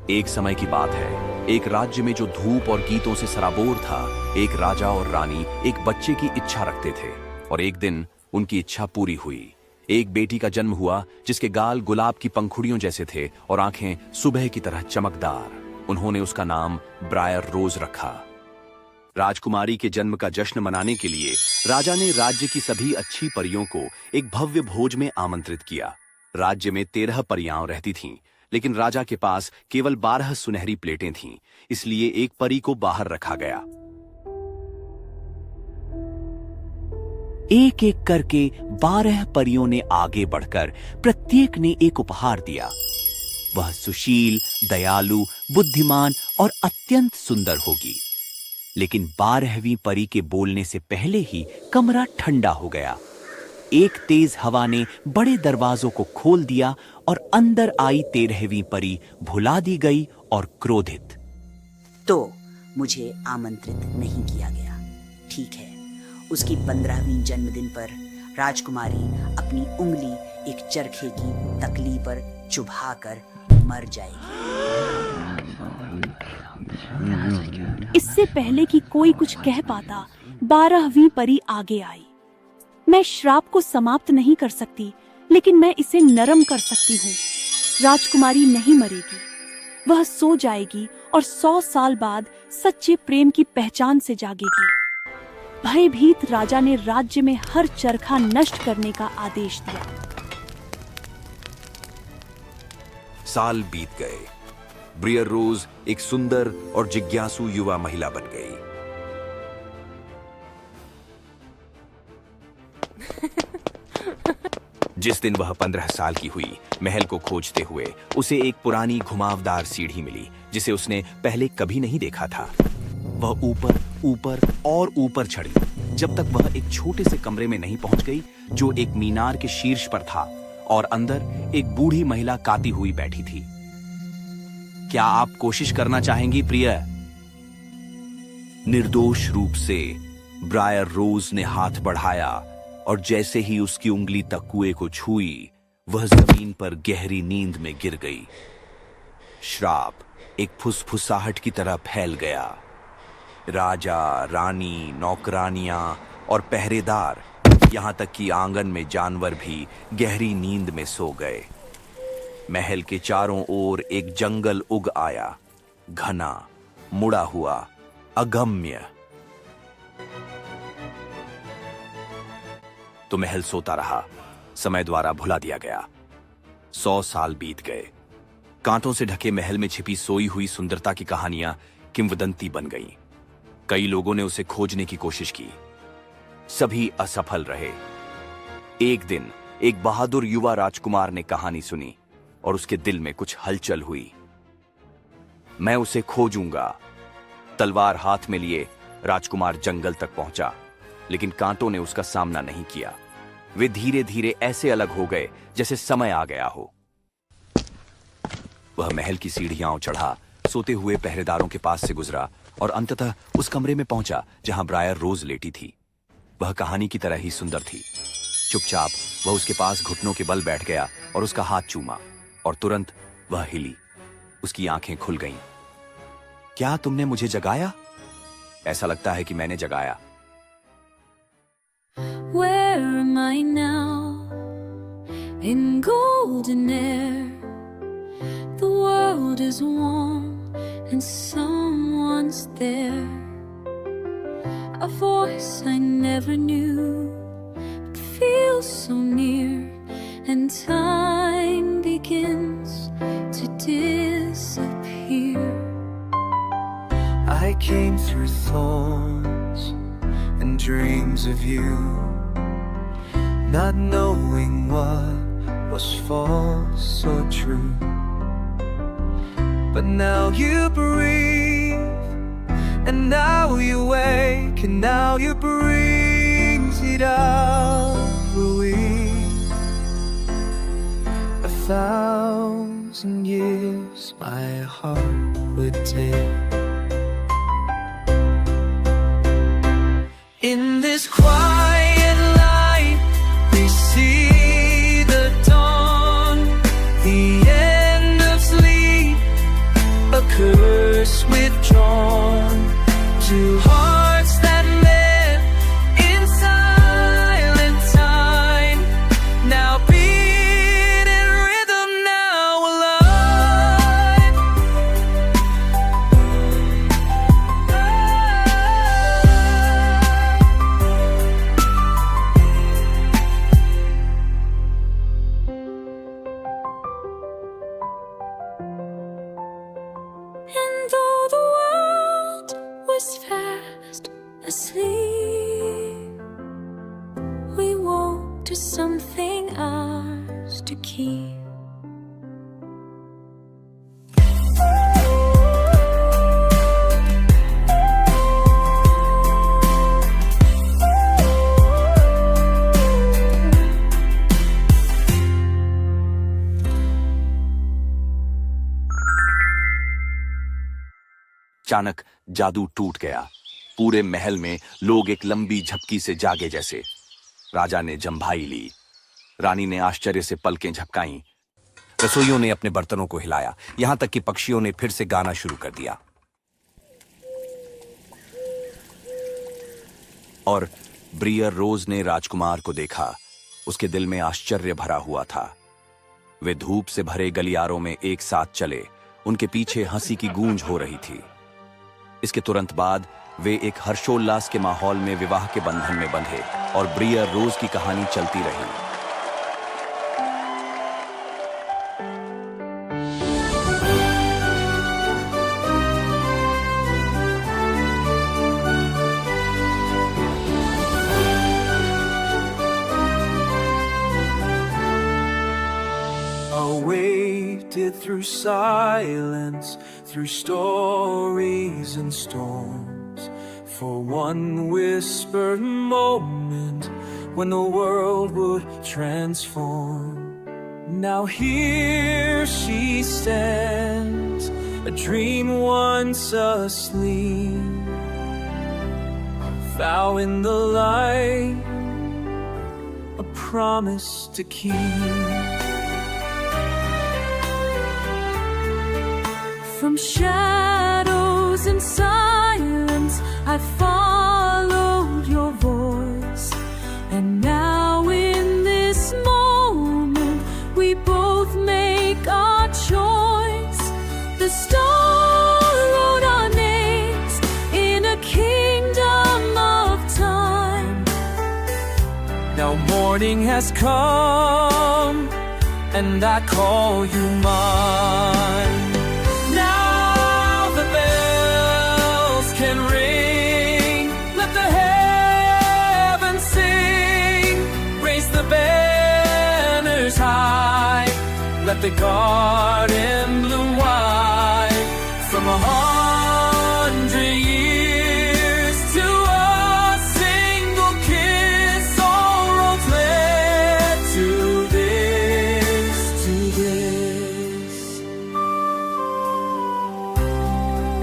एक समय की बात है, एक राज्य में जो धूप और गीतों से सराबोर था, एक राजा और रानी एक बच्चे की इच्छा रखते थे और एक दिन उनकी इच्छा पूरी हुई। एक बेटी का जन्म हुआ जिसके गाल गुलाब की पंखुड़ियों जैसे थे और आंखें सुबह की तरह चमकदार। उन्होंने उसका नाम ब्रायर रोज रखा। राजकुमारी के जन्म का जश्न मनाने के लिए राजा ने राज्य की सभी अच्छी परियों को एक भव्य भोज में आमंत्रित किया। राज्य में 13 परियां रहती थीं, लेकिन राजा के पास केवल 12 सुनहरी प्लेटें थीं, इसलिए एक परी को बाहर रखा गया। एक एक करके 12 परियों ने आगे बढ़कर प्रत्येक ने एक उपहार दिया। वह सुशील, दयालु, बुद्धिमान और अत्यंत सुंदर होगी। लेकिन 12वीं परी के बोलने से पहले ही कमरा ठंडा हो गया। एक तेज हवा ने बड़े दरवाजों को खोल दिया और अंदर आई 13वीं परी भुला दी गई और क्रोधित। तो मुझे आमंत्रित नहीं किया गया। ठीक है, उसकी 15वीं जन्मदिन पर राजकुमारी अपनी उंगली एक चरखे की तकली पर चुभाकर मर जाएगी। इससे पहले कि कोई कुछ कह पाता, 12वीं परी आगे आई। मैं श्राप को समाप्त नहीं कर सकती, लेकिन मैं इसे नरम कर सकती हूँ। राजकुमारी नहीं मरेगी, वह सो जाएगी और 100 साल बाद सच्चे प्रेम की पहचान से जागेगी। भयभीत राजा ने राज्य में हर चरखा नष्ट करने का आदेश दिया। साल बीत गए। ब्रायर रोज एक सुंदर और जिज्ञासु युवा महिला बन गई। जिस दिन वह 15 साल की हुई, महल को खोजते हुए उसे एक पुरानी घुमावदार सीढ़ी मिली जिसे उसने पहले कभी नहीं देखा था। वह ऊपर ऊपर और ऊपर चढ़ी जब तक वह एक छोटे से कमरे में नहीं पहुंच गई जो एक मीनार के शीर्ष पर था और अंदर एक बूढ़ी महिला काती हुई बैठी थी। क्या आप कोशिश करना चाहेंगी प्रिय? निर्दोष रूप से ब्रायर रोज ने हाथ बढ़ाया और जैसे ही उसकी उंगली तकुए को छुई, वह जमीन पर गहरी नींद में गिर गई। श्राप एक फुसफुसाहट की तरह फैल गया। राजा, रानी, नौकरानियां और पहरेदार, यहां तक कि आंगन में जानवर भी गहरी नींद में सो गए। महल के चारों ओर एक जंगल उग आया, घना, मुड़ा हुआ, अगम्य। तो महल सोता रहा, समय द्वारा भुला दिया गया। 100 साल बीत गए। कांटों से ढके महल में छिपी सोई हुई सुंदरता की कहानियां किंवदंती बन गईं। कई लोगों ने उसे खोजने की कोशिश की, सभी असफल रहे। एक दिन एक बहादुर युवा राजकुमार ने कहानी सुनी और उसके दिल में कुछ हलचल हुई। मैं उसे खोजूंगा। तलवार हाथ में लिए राजकुमार जंगल तक पहुंचा, लेकिन कांटों ने उसका सामना नहीं किया। वे धीरे धीरे ऐसे अलग हो गए जैसे समय आ गया हो। वह महल की सीढ़ियां चढ़ा, सोते हुए पहरेदारों के पास से गुजरा और अंततः उस कमरे में पहुंचा जहां ब्रायर रोज लेटी थी। वह कहानी की तरह ही सुंदर थी। चुपचाप वह उसके पास घुटनों के बल बैठ गया और उसका हाथ चूमा, और तुरंत वह हिली। उसकी आंखें खुल गईं। क्या तुमने मुझे जगाया? ऐसा लगता है कि मैंने जगाया। Where am I now? In golden air, the world is warm and someone's there. A voice I never knew, but feels so near, and time begins to disappear. I came through thorns and dreams of you, not knowing what was false or true. But now you breathe, and now you wake, and now you brings it out for we. 1,000 years my heart would take. In this quiet light, we see the dawn, the end of sleep, something ours to keep. अचानक जादू टूट गया। पूरे महल में लोग एक लंबी झपकी से जागे जैसे। राजा ने जम्भाई ली, रानी ने आश्चर्य से पलकें झपकाईं, रसोइयों ने अपने बर्तनों को हिलाया, यहां तक कि पक्षियों ने फिर से गाना शुरू कर दिया। और ब्रियर रोज ने राजकुमार को देखा। उसके दिल में आश्चर्य भरा हुआ था। वे धूप से भरे गलियारों में एक साथ चले। उनके पीछे हंसी की गूंज हो रही थी। इसके तुरंत बाद वे एक हर्षोल्लास के माहौल में विवाह के बंधन में बंधे और ब्रियर रोज की कहानी चलती रही। Waited through silence, through stories and storms, for one whispered moment when the world would transform. Now here she stands, a dream once asleep, vow in the light, a promise to keep. From shadows and silence, I followed your voice. And now in this moment, we both make our choice. The star wrote our names in a kingdom of time. Now morning has come, and I call you mine. Let the garden bloom wide. From 100 years to a single kiss, all roads led to this,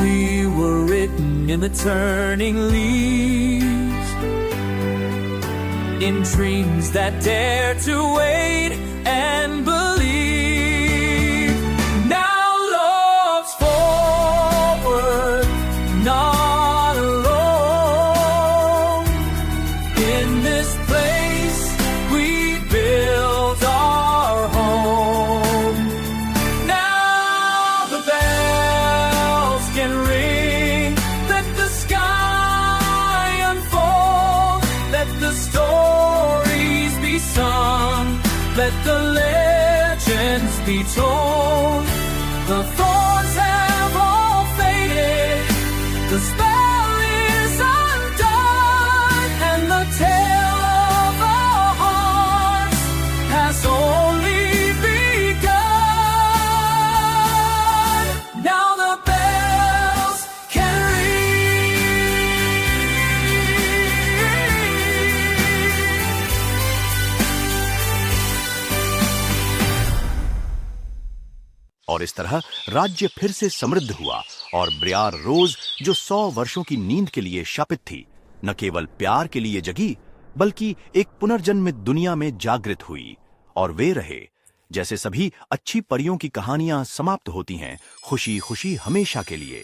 We were written in the turning leaves, in dreams that dare to wait and believe. Now love's forward, not alone. In this place we build our home. Now the bells can ring, let the sky unfold, let the stories be sung, let the legends be told. The thorns have all faded, the spell is undone, and the tale of our hearts has only begun. Now the bells can और इस तरह राज्य फिर से समृद्ध हुआ और ब्रियार रोज जो 100 वर्षों की नींद के लिए शापित थी, न केवल प्यार के लिए जगी बल्कि एक पुनर्जन्मित दुनिया में जागृत हुई। और वे रहे जैसे सभी अच्छी परियों की कहानियां समाप्त होती हैं, खुशी खुशी हमेशा के लिए।